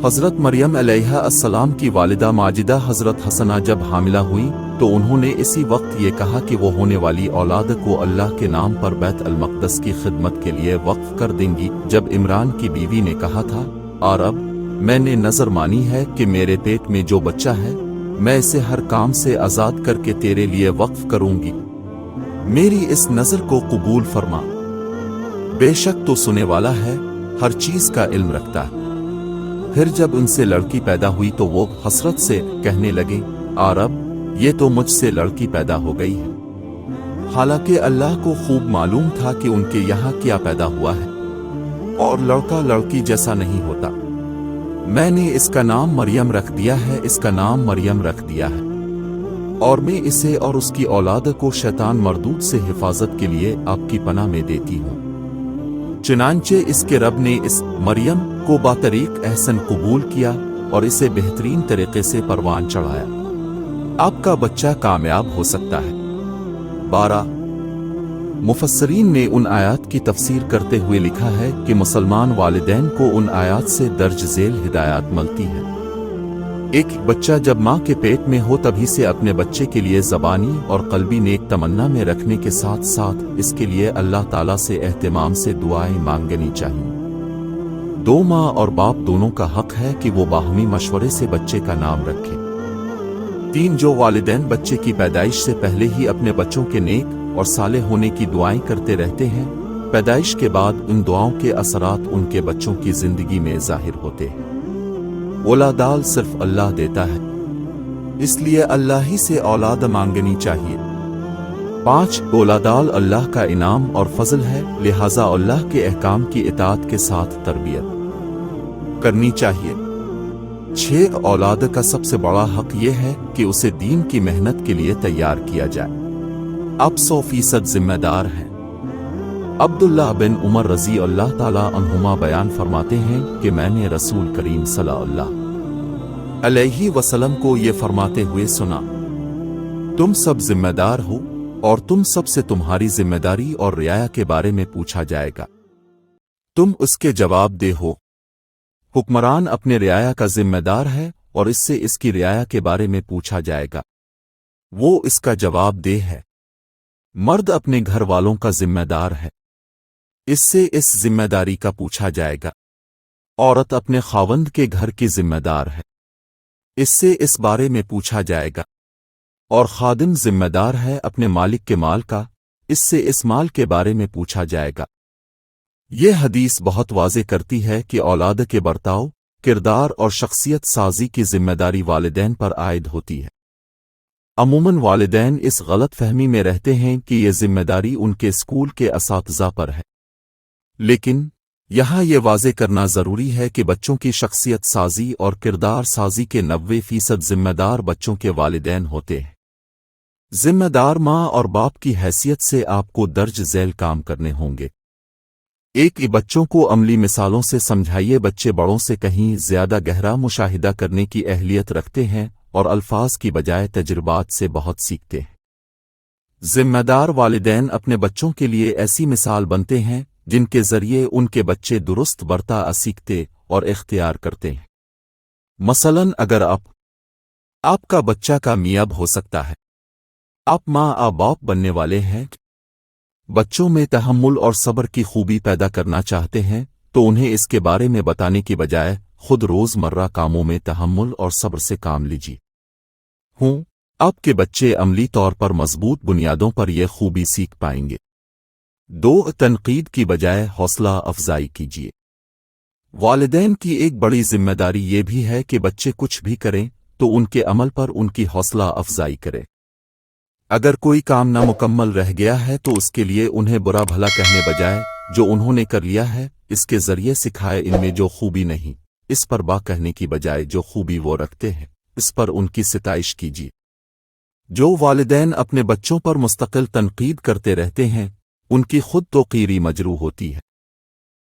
حضرت مریم علیہ السلام کی والدہ ماجدہ حضرت حسنہ جب حاملہ ہوئی تو انہوں نے اسی وقت یہ کہا کہ وہ ہونے والی اولاد کو اللہ کے نام پر بیت المقدس کی خدمت کے لیے وقف کر دیں گی۔ جب عمران کی بیوی نے کہا تھا، اور اب میں نے نظر مانی ہے کہ میرے پیٹ میں جو بچہ ہے میں اسے ہر کام سے آزاد کر کے تیرے لیے وقف کروں گی، میری اس نظر کو قبول فرما، بے شک تو سنے والا ہے، ہر چیز کا علم رکھتا ہے۔ پھر جب ان سے لڑکی پیدا ہوئی تو وہ حسرت سے کہنے لگے، اور اب یہ تو مجھ سے لڑکی پیدا ہو گئی ہے، حالانکہ اللہ کو خوب معلوم تھا کہ ان کے یہاں کیا پیدا ہوا ہے، اور لڑکا لڑکی جیسا نہیں ہوتا۔ میں نے اس کا نام مریم رکھ دیا ہے، اس کا نام مریم رکھ دیا ہے، اور میں اسے اور اس کی اولاد کو شیطان مردود سے حفاظت کے لیے آپ کی پناہ میں دیتی ہوں۔ چنانچہ اس کے رب نے اس مریم کو باطریق احسن قبول کیا اور اسے بہترین طریقے سے پروان چڑھایا۔ آپ کا بچہ کامیاب ہو سکتا ہے۔ 12 مفسرین نے ان آیات کی تفسیر کرتے ہوئے لکھا ہے کہ مسلمان والدین کو ان آیات سے درج ذیل ہدایات ملتی ہیں۔ ایک بچہ جب ماں کے پیٹ میں ہو تبھی سے اپنے بچے کے لیے زبانی اور قلبی نیک تمنا میں رکھنے کے ساتھ ساتھ اس کے لیے اللہ تعالیٰ سے اہتمام سے دعائیں مانگنی چاہیے۔ دو ماں اور باپ دونوں کا حق ہے کہ وہ باہمی مشورے سے بچے کا نام رکھیں۔ 3 جو والدین بچے کی پیدائش سے پہلے ہی اپنے بچوں کے نیک اور صالح ہونے کی دعائیں کرتے رہتے ہیں، پیدائش کے بعد ان دعاؤں کے اثرات ان کے بچوں کی زندگی میں ظاہر ہوتے ہیں۔ اولادال صرف اللہ دیتا ہے، اس لیے اللہ ہی سے اولاد مانگنی چاہیے۔ 5 اولادال اللہ کا انعام اور فضل ہے، لہٰذا اللہ کے احکام کی اطاعت کے ساتھ تربیت کرنی چاہیے۔ 6 اولاد کا سب سے بڑا حق یہ ہے کہ اسے دین کی محنت کے لیے تیار کیا جائے۔ اب 100% ذمہ دار ہیں۔ عبداللہ بن عمر رضی اللہ تعالی عنہما بیان فرماتے ہیں کہ میں نے رسول کریم صلی اللہ علیہ وسلم کو یہ فرماتے ہوئے سنا، تم سب ذمہ دار ہو اور تم سب سے تمہاری ذمہ داری اور رعایا کے بارے میں پوچھا جائے گا، تم اس کے جواب دہ ہو۔ حکمران اپنے رعایا کا ذمہ دار ہے اور اس سے اس کی رعایا کے بارے میں پوچھا جائے گا، وہ اس کا جواب دہ ہے۔ مرد اپنے گھر والوں کا ذمہ دار ہے، اس سے اس ذمہ داری کا پوچھا جائے گا۔ عورت اپنے خاوند کے گھر کی ذمہ دار ہے، اس سے اس بارے میں پوچھا جائے گا۔ اور خادم ذمہ دار ہے اپنے مالک کے مال کا، اس سے اس مال کے بارے میں پوچھا جائے گا۔ یہ حدیث بہت واضح کرتی ہے کہ اولاد کے برتاؤ، کردار اور شخصیت سازی کی ذمہ داری والدین پر عائد ہوتی ہے۔ عموماً والدین اس غلط فہمی میں رہتے ہیں کہ یہ ذمہ داری ان کے اسکول کے اساتذہ پر ہے، لیکن یہاں یہ واضح کرنا ضروری ہے کہ بچوں کی شخصیت سازی اور کردار سازی کے 90% ذمہ دار بچوں کے والدین ہوتے ہیں۔ ذمہ دار ماں اور باپ کی حیثیت سے آپ کو درج ذیل کام کرنے ہوں گے۔ بچوں کو عملی مثالوں سے سمجھائیے۔ بچے بڑوں سے کہیں زیادہ گہرا مشاہدہ کرنے کی اہلیت رکھتے ہیں اور الفاظ کی بجائے تجربات سے بہت سیکھتے ہیں۔ ذمہ دار والدین اپنے بچوں کے لیے ایسی مثال بنتے ہیں جن کے ذریعے ان کے بچے درست برتا سیکھتے اور اختیار کرتے ہیں۔ مثلاً اگر آپ کا بچہ کامیاب ہو سکتا ہے، آپ ماں باپ بننے والے ہیں، بچوں میں تحمل اور صبر کی خوبی پیدا کرنا چاہتے ہیں تو انہیں اس کے بارے میں بتانے کی بجائے خود روز مرہ کاموں میں تحمل اور صبر سے کام لیجیے۔ آپ کے بچے عملی طور پر مضبوط بنیادوں پر یہ خوبی سیکھ پائیں گے۔ 2 تنقید کی بجائے حوصلہ افزائی کیجیے۔ والدین کی ایک بڑی ذمہ داری یہ بھی ہے کہ بچے کچھ بھی کریں تو ان کے عمل پر ان کی حوصلہ افزائی کرے۔ اگر کوئی کام نامکمل رہ گیا ہے تو اس کے لیے انہیں برا بھلا کہنے بجائے جو انہوں نے کر لیا ہے اس کے ذریعے سکھائے ان میں جو خوبی نہیں، اس پر با کہنے کی بجائے جو خوبی وہ رکھتے ہیں اس پر ان کی ستائش کیجیے۔ جو والدین اپنے بچوں پر مستقل تنقید کرتے رہتے ہیں ان کی خود توقیری مجروح ہوتی ہے۔